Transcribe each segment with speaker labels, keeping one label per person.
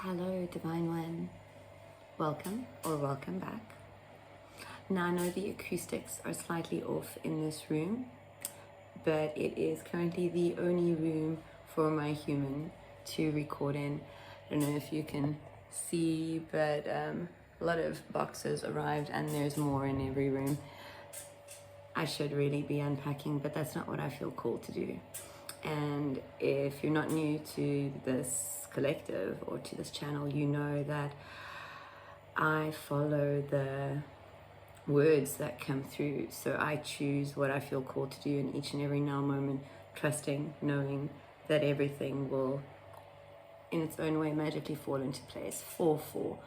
Speaker 1: Hello, Divine One. Welcome or welcome back. Now, I know the acoustics are slightly off in this room, but it is currently the only room for my human to record in. I don't know if you can see, but a lot of boxes arrived and there's more in every room. I should really be unpacking, but that's not what I feel called to do. And if you're not new to this collective or to this channel, you know that I follow the words that come through. So I choose what I feel called to do in each and every now moment, trusting, knowing that everything will, in its own way, magically fall into place. 4-4.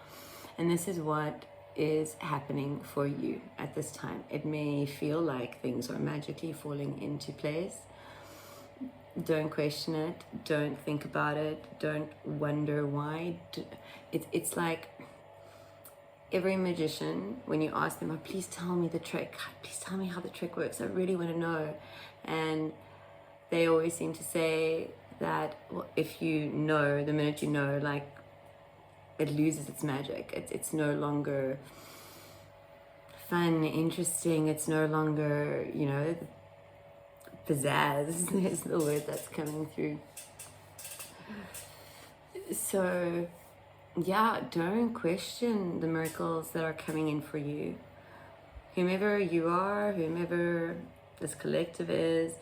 Speaker 1: And this is what is happening for you at this time. It may feel like things are magically falling into place. Don't question it, don't think about it, don't wonder why. It's like every magician, when you ask them, oh, please tell me the trick, please tell me how the trick works, I really want to know. And they always seem to say that, well, if you know, the minute you know, like, it loses its magic. It's no longer fun, interesting, it's no longer, you know, pizzazz is the word that's coming through. So yeah, don't question the miracles that are coming in for you. Whomever you are, whomever this collective is,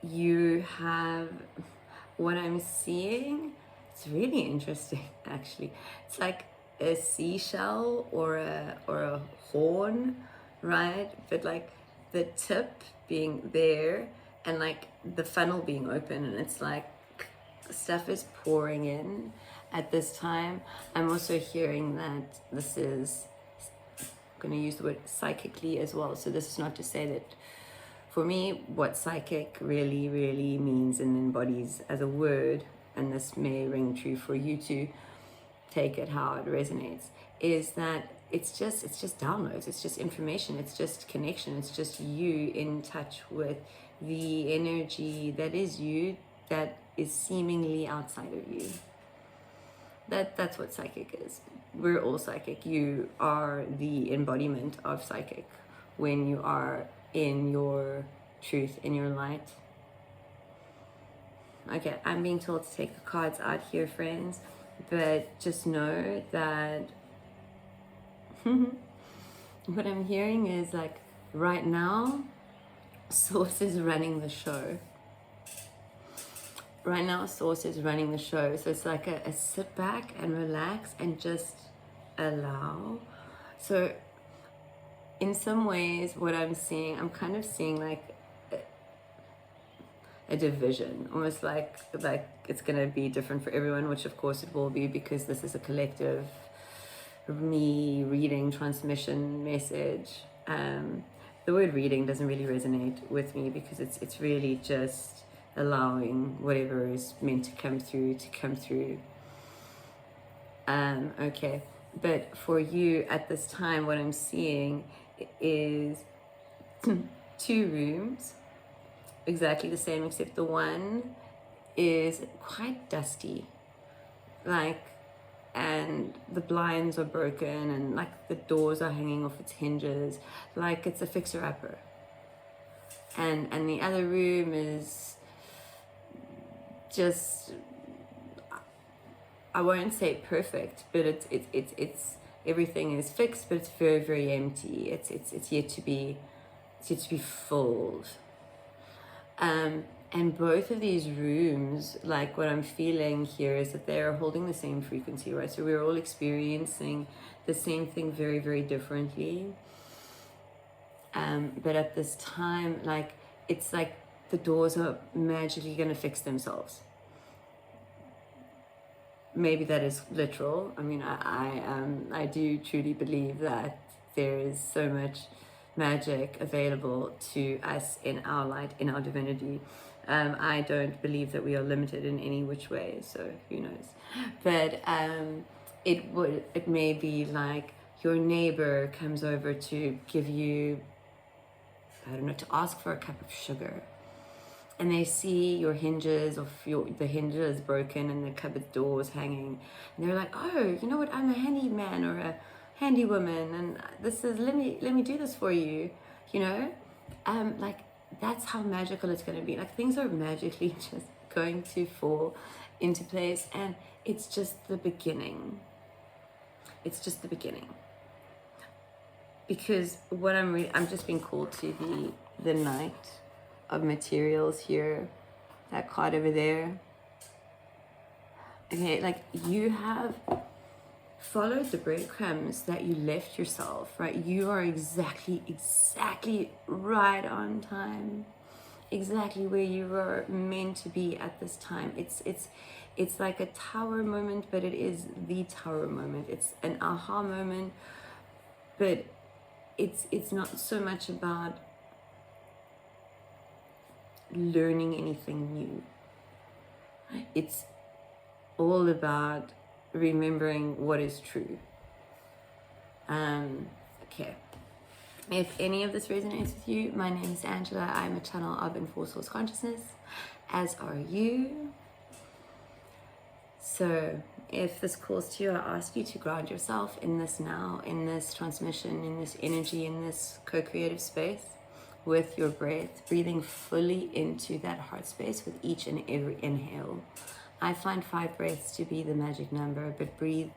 Speaker 1: you have, what I'm seeing, it's really interesting actually. It's like a seashell or a horn, right? But like the tip being there and like the funnel being open, and it's like stuff is pouring in at this time. I'm also hearing that this is, I'm going to use the word psychically as well. So this is not to say that for me what psychic really means and embodies as a word, and this may ring true for you too, take it how it resonates, is that it's just downloads, it's just information, it's just connection, it's just you in touch with the energy that is you, that is seemingly outside of you. That's what psychic is. We're all psychic. You are the embodiment of psychic when you are in your truth, in your light. Okay, I'm being told to take the cards out here, friends, but just know that what I'm hearing is like right now, Source is running the show. Right now, Source is running the show. So it's like a sit back and relax and just allow. So in some ways, what I'm seeing, I'm kind of seeing like a division, almost like it's gonna be different for everyone, which of course it will be, because this is a collective me reading, transmission, message. The word reading doesn't really resonate with me because it's really just allowing whatever is meant to come through. Okay, but for you at this time, what I'm seeing is 2 rooms, exactly the same, except the one is quite dusty, like, and the blinds are broken and like the doors are hanging off its hinges, like it's a fixer-upper. And the other room is just, I won't say perfect, but it's everything is fixed, but it's very empty. It's yet to be filled. And both of these rooms, like what I'm feeling here is that they're holding the same frequency, right? So we're all experiencing the same thing very differently. But at this time, like, it's like the doors are magically going to fix themselves. Maybe that is literal. I mean, I do truly believe that there is so much magic available to us in our light, in our divinity. I don't believe that we are limited in any which way, so who knows. But it may be like your neighbor comes over to give you, I don't know, to ask for a cup of sugar, and they see your hinges of the hinges broken and the cupboard doors hanging, and they're like, oh, you know what, I'm a handyman or a handy woman, and this is, let me do this for you, you know. Like, that's how magical it's going to be. Like, things are magically just going to fall into place, and it's just the beginning. It's just the beginning. Because what I'm just being called to the Knight of Materials here, that card over there. Okay, like, you have followed the breadcrumbs that you left yourself, right? You are exactly right on time, exactly where you were meant to be at this time. It's like a tower moment, but it is the tower moment. It's an aha moment, but it's not so much about learning anything new. It's all about remembering what is true. Okay. If any of this resonates with you, my name is Angela. I'm a channel of Enforced Source Consciousness, as are you. So if this calls to you, I ask you to ground yourself in this now, in this transmission, in this energy, in this co-creative space with your breath, breathing fully into that heart space with each and every inhale. I find 5 breaths to be the magic number, but breathe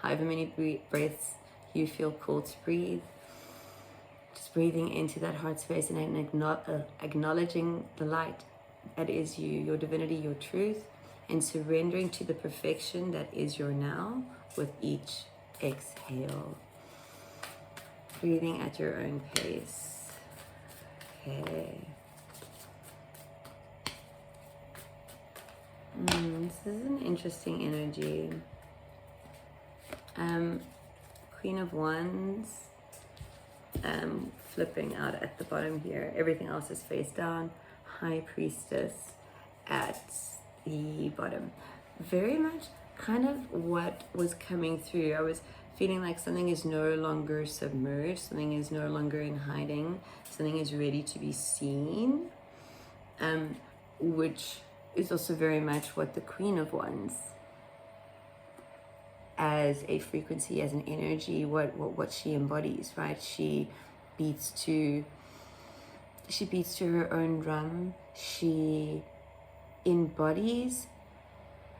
Speaker 1: however many breaths you feel called to breathe. Just breathing into that heart space and acknowledging the light that is you, your divinity, your truth, and surrendering to the perfection that is your now with each exhale. Breathing at your own pace. Okay. This is an interesting energy. Queen of Wands, flipping out at the bottom here. Everything else is face down. High Priestess at the bottom. Very much kind of what was coming through. I was feeling like something is no longer submerged, something is no longer in hiding, something is ready to be seen, which is also very much what the Queen of Wands, as a frequency, as an energy, what she embodies, right? She beats to her own drum. She embodies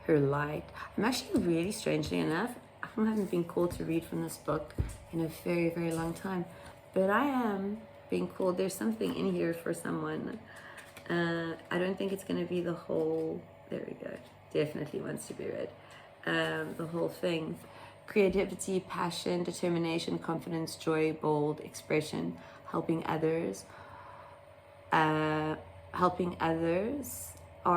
Speaker 1: her light. I'm actually really, strangely enough, I haven't been called to read from this book in a very, very long time, but I am being called. There's something in here for someone. I don't think it's going to be the whole, there we go, definitely wants to be read, the whole thing. Creativity, passion, determination, confidence, joy, bold expression, helping others. Are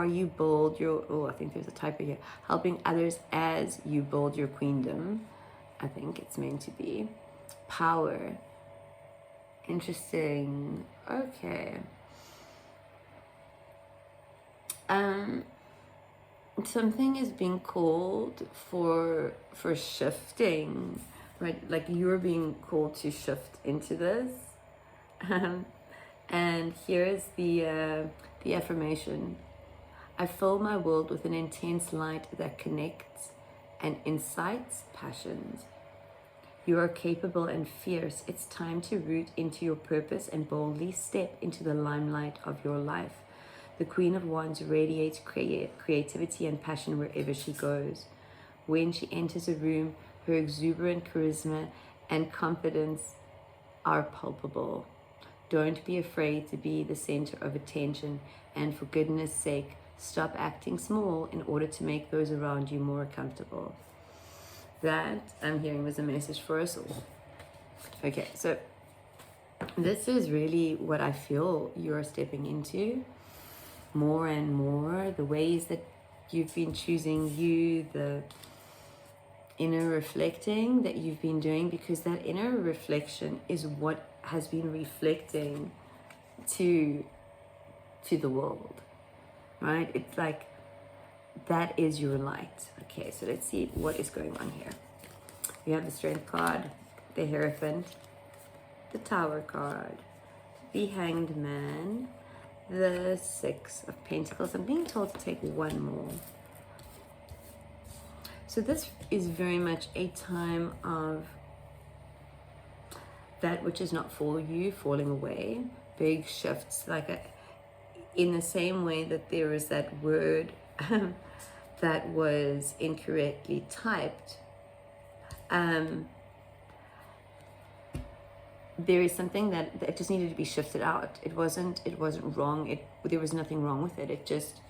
Speaker 1: you bold? I think there's a typo here. Helping others as you bold your queendom. I think it's meant to be. Power. Interesting. Okay. Something is being called for shifting, right? Like, you're being called to shift into this. And here is the affirmation. I fill my world with an intense light that connects and incites passions. You are capable and fierce. It's time to root into your purpose and boldly step into the limelight of your life. The Queen of Wands radiates creativity and passion wherever she goes. When she enters a room, her exuberant charisma and confidence are palpable. Don't be afraid to be the center of attention, and for goodness sake, stop acting small in order to make those around you more comfortable. That, I'm hearing, was a message for us all. Okay, so this is really what I feel you're stepping into more and more. The ways that you've been choosing you, the inner reflecting that you've been doing, because that inner reflection is what has been reflecting to the world, right? It's like, that is your light. Okay, so let's see what is going on here. We have the Strength card, the Hierophant, the Tower card, the Hanged Man, the Six of Pentacles. I'm being told to take one more. So this is very much a time of that which is not for you falling away, big shifts, in the same way that there is that word that was incorrectly typed. There is something that just needed to be shifted out. It wasn't wrong. There was nothing wrong with it. It just,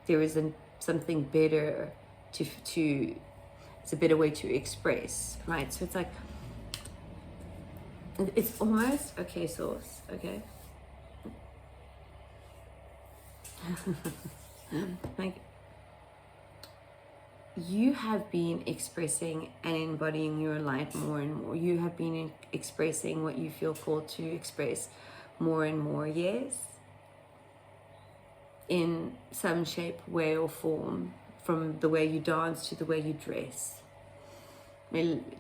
Speaker 1: there is something better to it's a better way to express, right? So it's like, it's almost, okay, source, okay. Like, you have been expressing and embodying your light more and more. You have been expressing what you feel called to express more and more, yes? In some shape, way, or form, from the way you dance to the way you dress.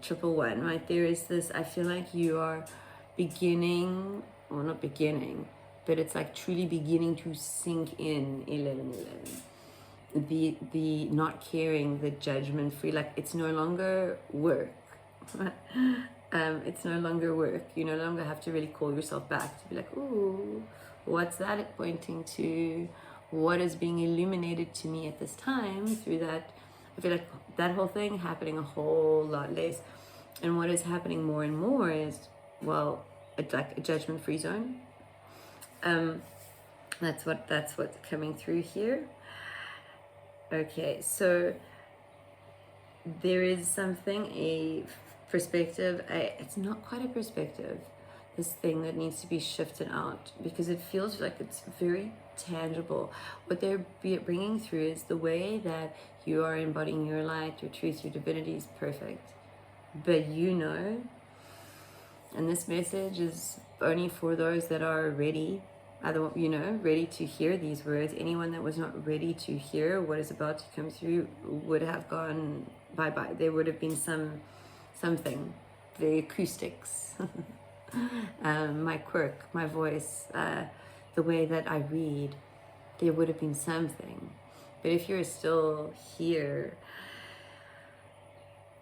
Speaker 1: Triple one, right? There is this, I feel like you are beginning, or not beginning, but it's like truly beginning to sink in 1111. The not caring, the judgment free, like it's no longer work. It's no longer work. You no longer have to really call yourself back to be like, ooh, what's that pointing to? What is being illuminated to me at this time through that? I feel like that whole thing happening a whole lot less. And what is happening more and more is, well, it's like a judgment free zone. That's what's coming through here. Okay, so there is something, a perspective, it's not quite a perspective, this thing that needs to be shifted out, because it feels like it's very tangible. What they're bringing through is the way that you are embodying your light, your truth, your divinity is perfect. But you know, and this message is only for those that are ready, ready to hear these words. Anyone that was not ready to hear what is about to come through would have gone bye-bye. There would have been something, the acoustics, my quirk, my voice, the way that I read, there would have been something. But if you're still here,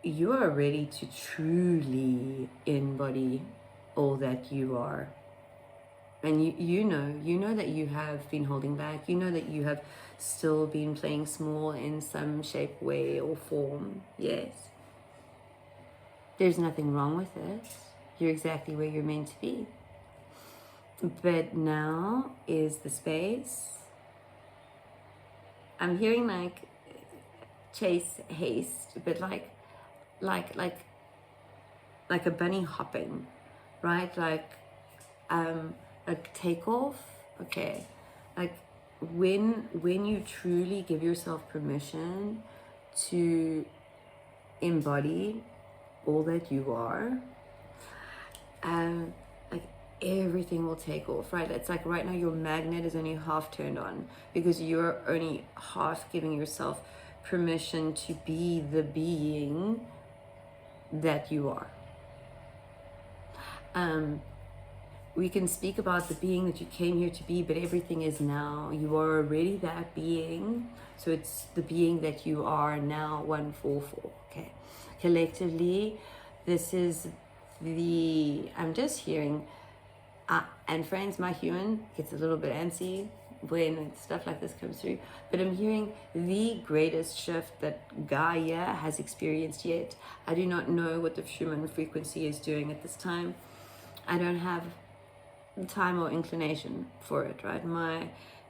Speaker 1: you are ready to truly embody all that you are. And you know that you have been holding back. You know that you have still been playing small in some shape, way, or form. Yes. There's nothing wrong with it. You're exactly where you're meant to be. But now is the space. I'm hearing like chase, haste, but like a bunny hopping, right? Like takeoff. Okay, like when you truly give yourself permission to embody all that you are, like everything will take off, right? It's like right now your magnet is only half turned on because you're only half giving yourself permission to be the being that you are. We can speak about the being that you came here to be, but everything is now. You are already that being. So it's the being that you are now, 144. Okay. Collectively, this is I'm just hearing, and friends, my human gets a little bit antsy when stuff like this comes through, but I'm hearing the greatest shift that Gaia has experienced yet. I do not know what the human frequency is doing at this time. I don't have time or inclination for it, right? My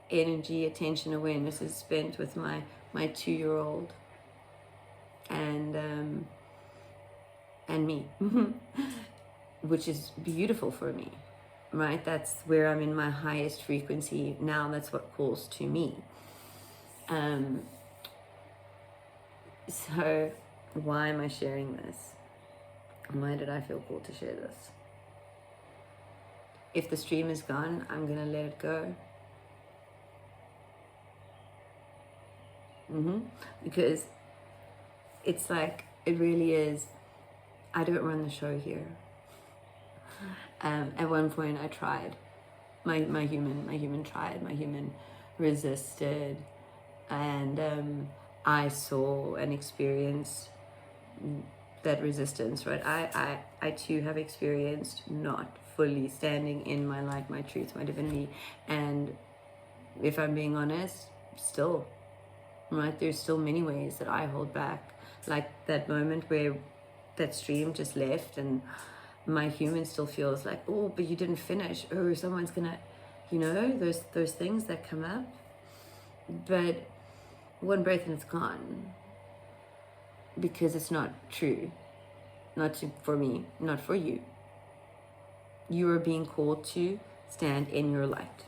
Speaker 1: energy, attention, awareness is spent with my 2-year-old and me, which is beautiful for me, right? That's where I'm in my highest frequency now. That's what calls to me. So why am I sharing this? Why did I feel called to share this? If the stream is gone, I'm gonna let it go. Because it's like, it really is, I don't run the show here. At one point I tried, my human tried, my human resisted, and I saw and experienced that resistance, right? I too have experienced not fully standing in my light, my truth, my divinity. And if I'm being honest, still, right, there's still many ways that I hold back. Like that moment where that stream just left and my human still feels like, oh, but you didn't finish. Oh, someone's gonna, those things that come up. But one breath and it's gone. Because it's not true. For me, not for you. You are being called to stand in your light.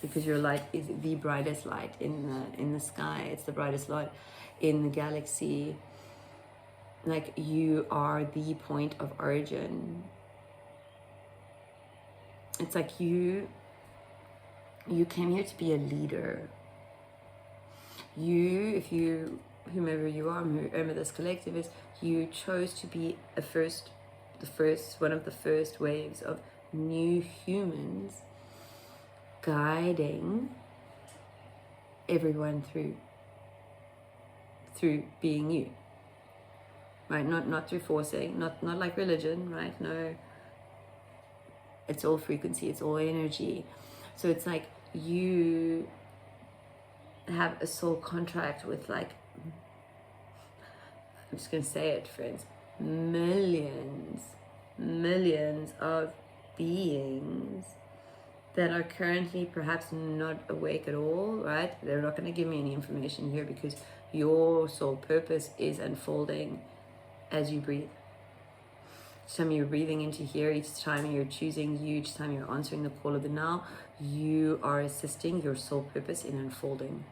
Speaker 1: Because your light is the brightest light in the sky. It's the brightest light in the galaxy. Like, you are the point of origin. It's like you came here to be a leader. Whomever you are, whoever this collective is, you chose to be one of the first waves of new humans guiding everyone through being you, right? Not through forcing, not like religion, right? No, it's all frequency, it's all energy. So it's like you have a soul contract with, like, I'm just gonna say it, friends, millions of beings that are currently perhaps not awake at all, right? They're not going to give me any information here because your soul purpose is unfolding as you breathe. Each time you're breathing into here, each time you're choosing you, each time you're answering the call of the now, you are assisting your soul purpose in unfolding.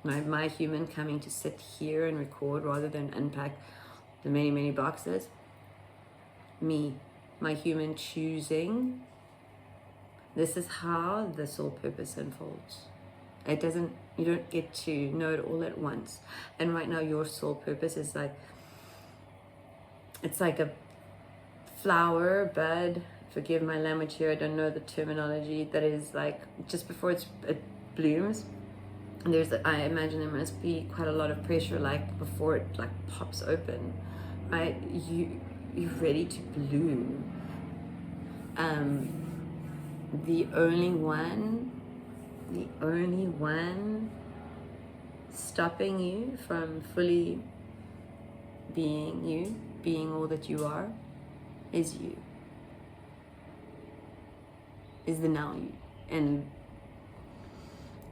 Speaker 1: My human coming to sit here and record rather than unpack the many boxes. My human choosing. This is how the soul purpose unfolds. You don't get to know it all at once. And right now your soul purpose is like, it's like a flower, bud, forgive my language here, I don't know the terminology, that is like just before it blooms. I imagine there must be quite a lot of pressure, like before it like pops open, right? You're ready to bloom. The only one stopping you from fully being you, being all that you are, is you. Is the now you. And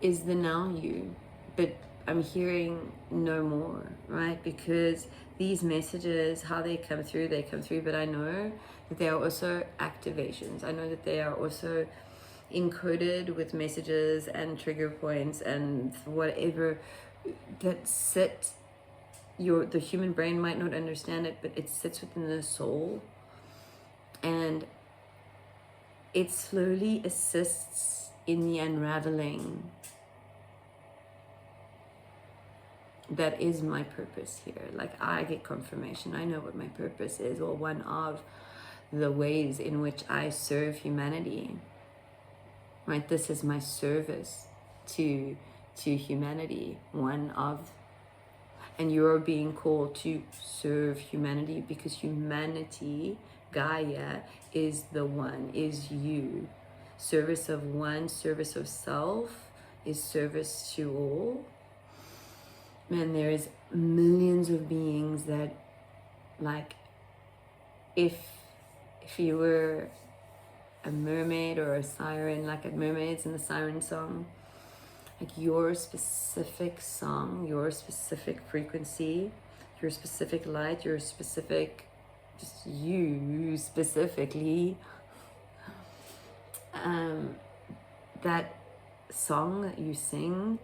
Speaker 1: is the now you. But I'm hearing no more, right? Because these messages, how they come through, but I know that they are also activations. I know that they are also encoded with messages and trigger points and whatever that sit. The human brain might not understand it, but it sits within the soul, and it slowly assists in the unraveling. That is my purpose here. Like, I get confirmation. I know what my purpose is, or one of the ways in which I serve humanity. Right? This is my service to humanity. And you're being called to serve humanity, because humanity, Gaia, is you. Service of one, service of self is service to all. And there's millions of beings that, like, if you were a mermaid or a siren, like at Mermaids in the Siren song, like your specific song, your specific frequency, your specific light, your specific, just you specifically, that song that you sing,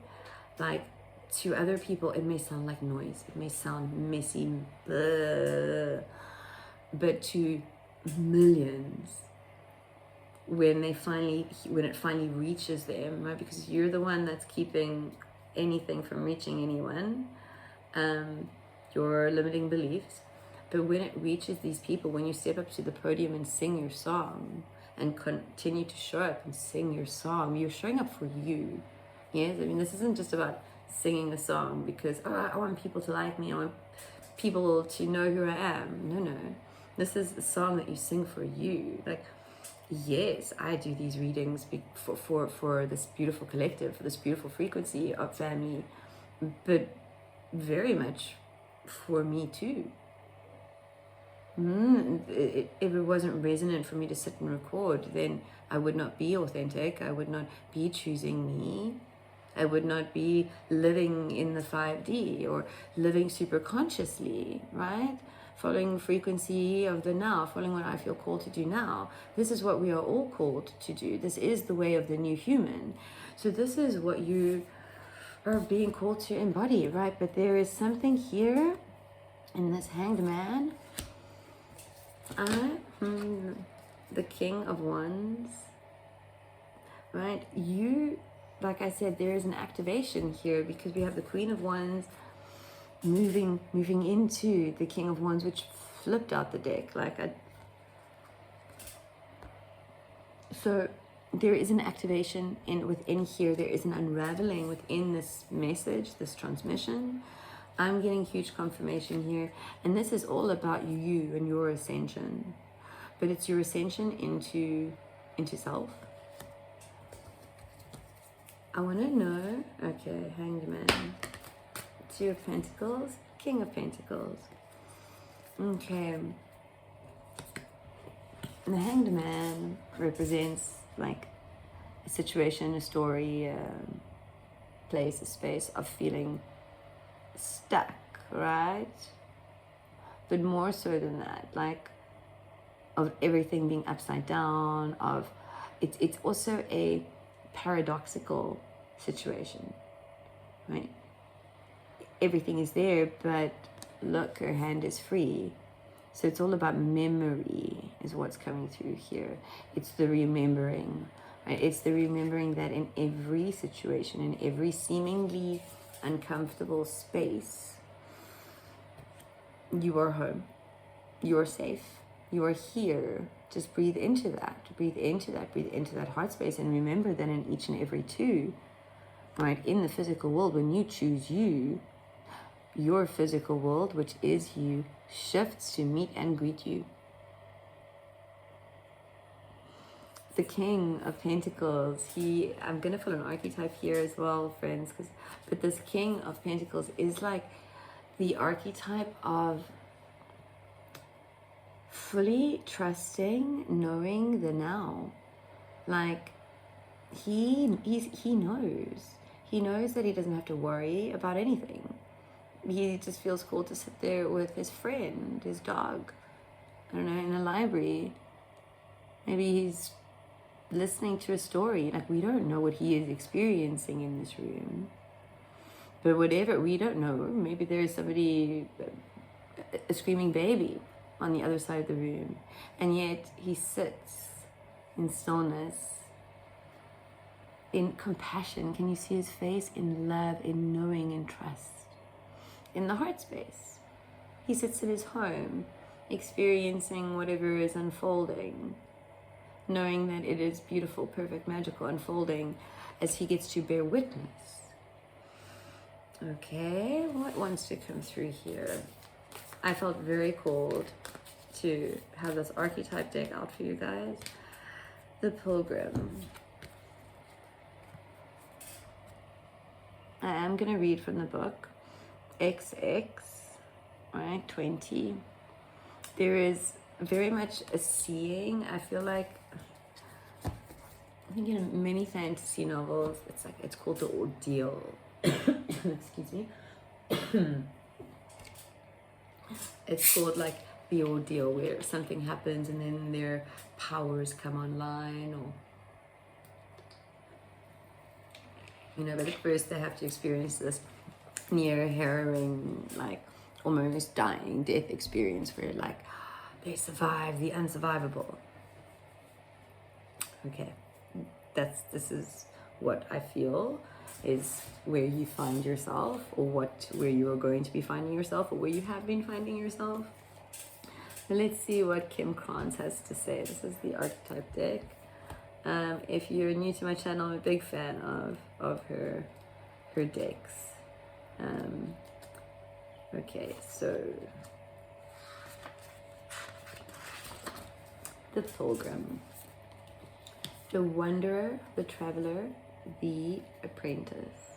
Speaker 1: like, to other people it may sound like noise, it may sound messy, but to millions, when it finally reaches them, right? Because you're the one that's keeping anything from reaching anyone, your limiting beliefs. But when it reaches these people, when you step up to the podium and sing your song, and continue to show up and sing your song. You're showing up for you. Yes, I mean, this isn't just about singing a song because, oh, I want people to like me, I want people to know who I am. No, this is a song that you sing for you. Like, yes, I do these readings for this beautiful collective, for this beautiful frequency of family, but very much for me too. If it wasn't resonant for me to sit and record, then I would not be authentic. I would not be choosing me. I would not be living in the 5D or living super consciously, right? Following the frequency of the now, following what I feel called to do now. This is what we are all called to do. This is the way of the new human. So this is what you are being called to embody, right? But there is something here in this Hanged Man. The King of Wands, right? You, like I said, there is an activation here because we have the Queen of Wands moving into the King of Wands, which flipped out the deck. So there is an activation within here. There is an unraveling within this message, this transmission. I'm getting huge confirmation here, and this is all about you and your ascension, but it's your ascension into self. I want to know, okay, Hanged Man, Two of Pentacles, King of Pentacles. Okay, the Hanged Man represents like a situation, a story, a place, a space of feeling stuck, right? But more so than that, like of everything being upside down, of it's also a paradoxical situation, right? Everything is there, but look, her hand is free. So it's all about memory is what's coming through here. It's the remembering, right? It's the remembering that in every situation, in every seemingly uncomfortable space, you are home, you are safe, you are here. Just breathe into that, breathe into that heart space, and remember that in each and every two, right, in the physical world, when you choose you, your physical world, which is you, shifts to meet and greet you. The King of Pentacles, I'm going to put an archetype here as well, friends, but this King of Pentacles is like the archetype of fully trusting, knowing the now. Like he knows that he doesn't have to worry about anything. He just feels called to sit there with his friend, his dog, I don't know, in a library. Maybe he's listening to a story. Like, we don't know what he is experiencing in this room, but whatever, we don't know. Maybe there's somebody, a screaming baby on the other side of the room, and yet he sits in stillness, in compassion. Can you see his face? In love, in knowing, in trust, in the heart space. He sits in his home, experiencing whatever is unfolding, knowing that it is beautiful, perfect, magical, unfolding as he gets to bear witness. Okay, what wants to come through here? I felt very called to have this archetype deck out for you guys. The Pilgrim. I am going to read from the book XX, right, 20. There is very much a seeing. I feel like, I think in many fantasy novels, it's called the ordeal. Excuse me. It's called like the ordeal, where something happens and then their powers come online, or but at first they have to experience this near harrowing, like almost dying death experience where like they survive the unsurvivable. Okay, this is what I feel is where you find yourself, or where you are going to be finding yourself, or where you have been finding yourself. Let's see what Kim Kranz has to say. This is the archetype deck. If you're new to my channel, I'm a big fan of her decks. Okay, so the Pilgrim, the Wanderer, the Traveler, the Apprentice.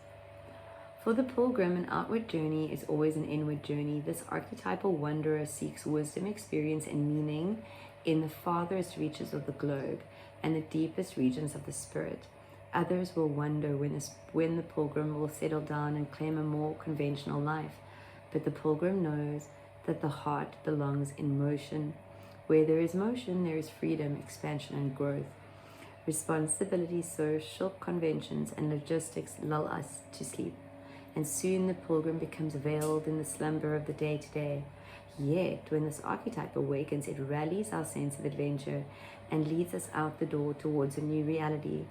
Speaker 1: For the Pilgrim, an outward journey is always an inward journey. This archetypal wanderer seeks wisdom, experience, and meaning in the farthest reaches of the globe and the deepest regions of the spirit. Others will wonder when the Pilgrim will settle down and claim a more conventional life. But the Pilgrim knows that the heart belongs in motion. Where there is motion, there is freedom, expansion, and growth. Responsibility, social conventions, and logistics lull us to sleep, and soon the Pilgrim becomes veiled in the slumber of the day-to-day. Yet, when this archetype awakens, it rallies our sense of adventure and leads us out the door towards a new reality.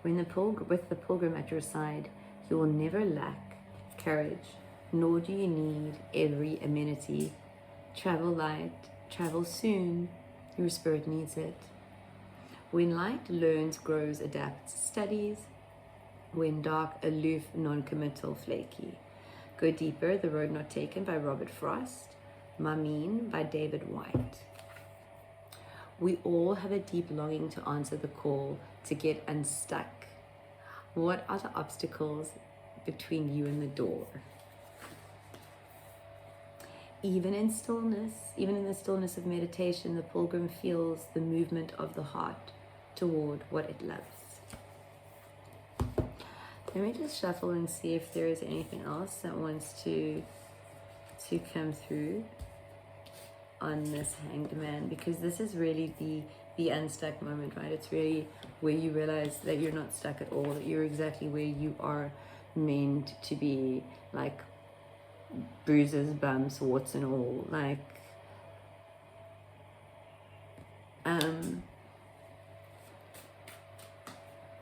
Speaker 1: With the Pilgrim at your side, you will never lack courage, nor do you need every amenity. Travel light, travel soon, your spirit needs it. When light learns, grows, adapts, studies. When dark, aloof, non-committal, flaky. Go Deeper, The Road Not Taken by Robert Frost. Mameen by David White. We all have a deep longing to answer the call, to get unstuck. What are the obstacles between you and the door? Even in the stillness of meditation, the Pilgrim feels the movement of the heart toward what it loves. Let me just shuffle and see if there is anything else that wants to come through on this Hanged Man, because this is really the unstuck moment, right? It's really where you realize that you're not stuck at all, that you're exactly where you are meant to be, like bruises, bumps, warts and all, like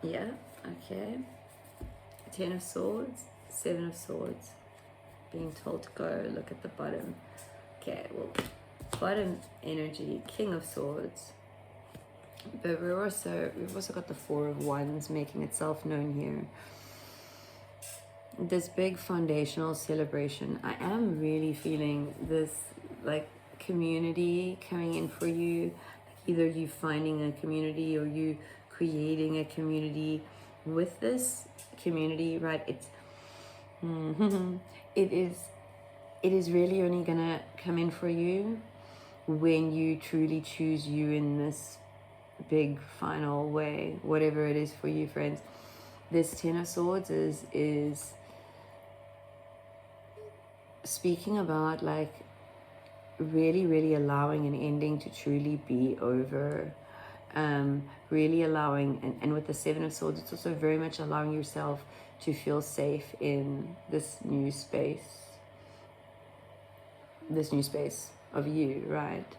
Speaker 1: yeah, okay. 10 of Swords, 7 of Swords, being told to go. Look at the bottom. Okay, well, bottom energy, King of Swords, but we've also got the 4 of Wands making itself known here. This big foundational celebration. I am really feeling this like community coming in for you. Either you finding a community or you creating a community. With this community, right, it is really only gonna come in for you when you truly choose you in this big final way, whatever it is for you, friends. This 10 of Swords is speaking about like really allowing an ending to truly be over. Really allowing, and with the 7 of Swords, it's also very much allowing yourself to feel safe in this new space of you, right?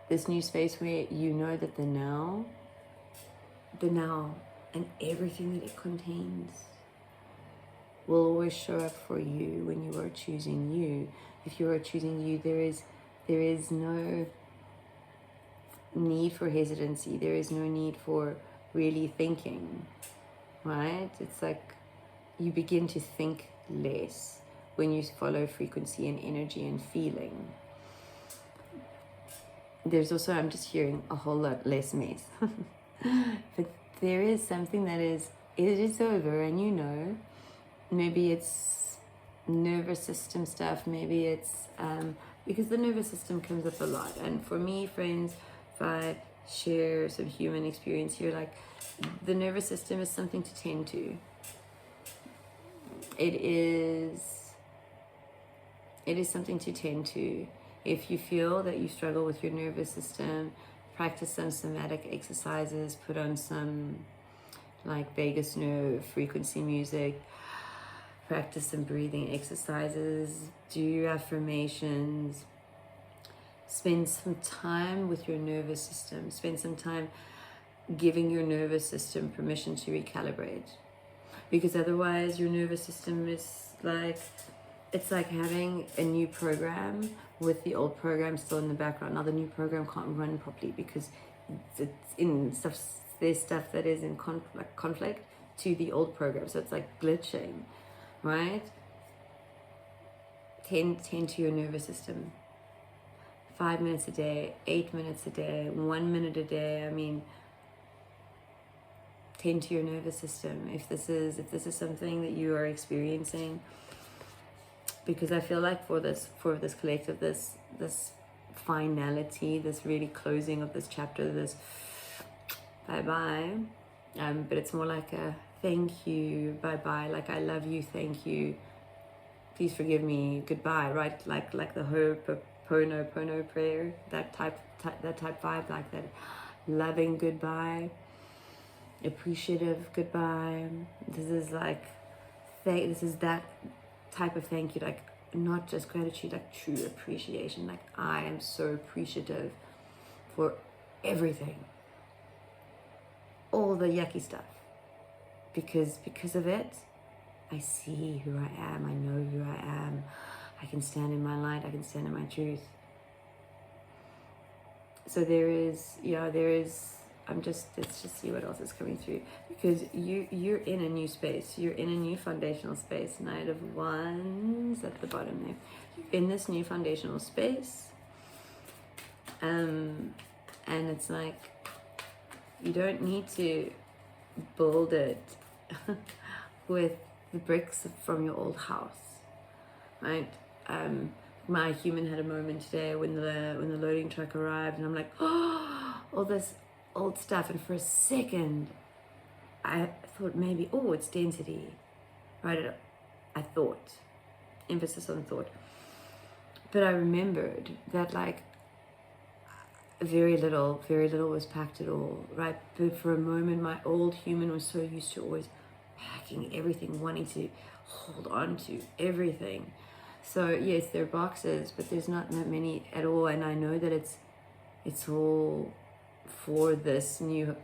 Speaker 1: This new space where you know that the now and everything that it contains will always show up for you when you are choosing you. If you are choosing you, there is no need for hesitancy. There is no need for really thinking, right? It's like you begin to think less when you follow frequency and energy and feeling. There's also, I'm just hearing a whole lot less mess. But there is something that it is over, and you know, maybe it's nervous system stuff, maybe it's because the nervous system comes up a lot. And for me, friends, if I share some human experience here, like the nervous system is something to tend to. It is something to tend to. If you feel that you struggle with your nervous system, practice some somatic exercises, put on some like vagus nerve frequency music, practice some breathing exercises, do affirmations, spend some time with your nervous system, spend some time giving your nervous system permission to recalibrate, because otherwise your nervous system is like it's like having a new program with the old program still in the background. Now the new program can't run properly because it's in stuff, there's stuff that is in conflict to the old program, so it's like glitching, right? Tend to your nervous system. 5 minutes a day, 8 minutes a day, 1 minute a day. I mean, tend to your nervous system if this is something that you are experiencing, because I feel like for this collective, this finality, this really closing of this chapter, this bye-bye, but it's more like a thank you, bye-bye, like I love you, thank you, please forgive me, goodbye, right? Like the Ho'oponopono prayer, that type vibe, like that loving goodbye, appreciative goodbye. This is like this is that type of thank you, like not just gratitude, like true appreciation. Like I am so appreciative for everything, all the yucky stuff, because of it I see who I am, I know who I am, I can stand in my light, I can stand in my truth. So let's just see what else is coming through, because you're in a new space, you're in a new foundational space. Knight of Wands at the bottom there. You're in this new foundational space, and it's like you don't need to build it with the bricks from your old house, right? My human had a moment today when the loading truck arrived, and I'm like, oh, all this old stuff, and for a second I thought maybe, oh, it's density, right? I thought, emphasis on thought, but I remembered that like very little was packed at all, right? But for a moment my old human was so used to always packing everything, wanting to hold on to everything. So yes, there are boxes, but there's not that many at all, and I know that it's all for this new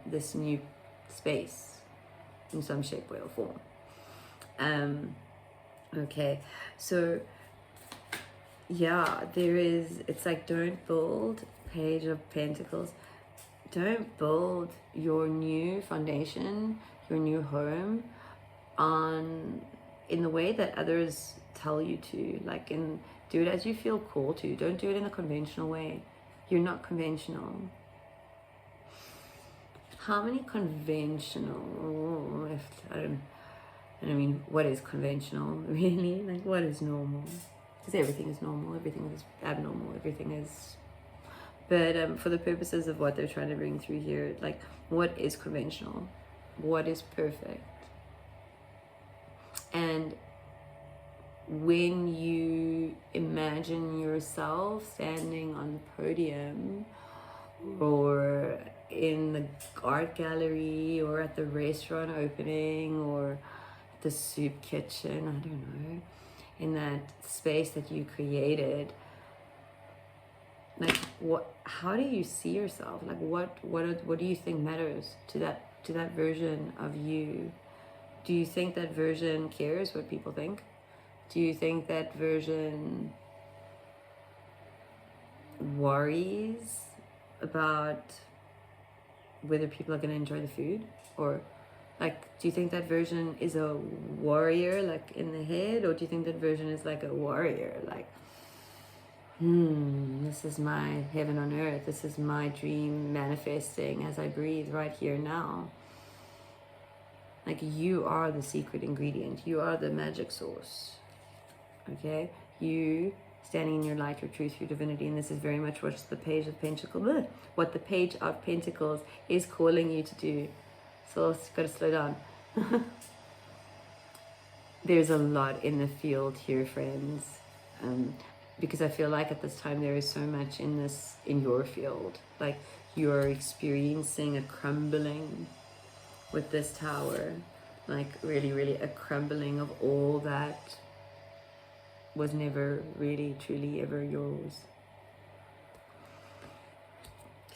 Speaker 1: space in some shape, way, or form. Okay, so yeah, it's like, don't build, Page of Pentacles, don't build your new foundation, your new home in the way that others tell you to, like, do it as you feel called to. Don't do it in a conventional way. You're not conventional. How many conventional, I don't mean, what is conventional, really? Like, what is normal? Because everything is normal, everything is abnormal, everything is... But for the purposes of what they're trying to bring through here, like, what is conventional? What is perfect? And when you imagine yourself standing on the podium, or in the art gallery, or at the restaurant opening, or the soup kitchen, I don't know, in that space that you created, like, how do you see yourself? Like, what do you think matters to that version of you? Do you think that version cares what people think? Do you think that version worries about whether people are going to enjoy the food? Or, like, do you think that version is a warrior, like, in the head? Or do you think that version is like a warrior, like, this is my heaven on earth, this is my dream manifesting as I breathe right here now? Like, you are the secret ingredient, you are the magic source, okay? You standing in your light, your truth, your divinity, and this is very much what the Page of Pentacles, what the Page of Pentacles is calling you to do. So it's got to slow down. There's a lot in the field here, friends, because I feel like at this time there is so much in your field. Like, you're experiencing a crumbling with this Tower, like really, really a crumbling of all that was never really, truly ever yours.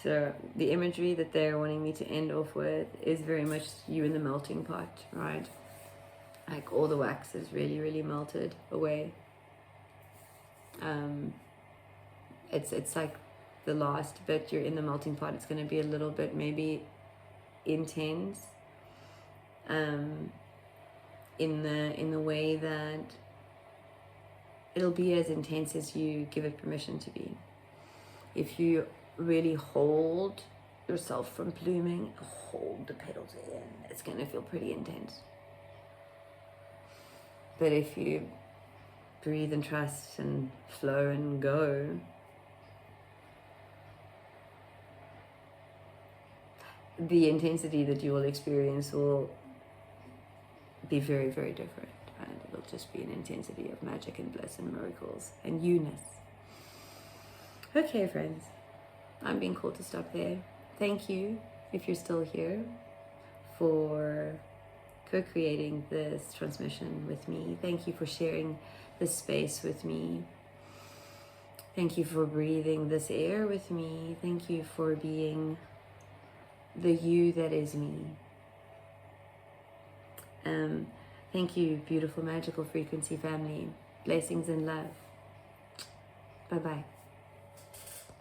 Speaker 1: So the imagery that they're wanting me to end off with is very much you in the melting pot, right? Like, all the wax is really, really melted away. It's like the last bit, you're in the melting pot, it's going to be a little bit maybe intense, in the way that it'll be as intense as you give it permission to be. If you really hold yourself from blooming, hold the petals in, it's going to feel pretty intense. But if you breathe and trust and flow and go, the intensity that you will experience will be very, very different. And it'll just be an intensity of magic and bliss and miracles and you-ness. Okay, friends, I'm being called to stop there. Thank you, if you're still here, for co-creating this transmission with me. Thank you for sharing this space with me. Thank you for breathing this air with me. Thank you for being the you that is me. Thank you, beautiful, magical frequency family. Blessings and love. Bye-bye.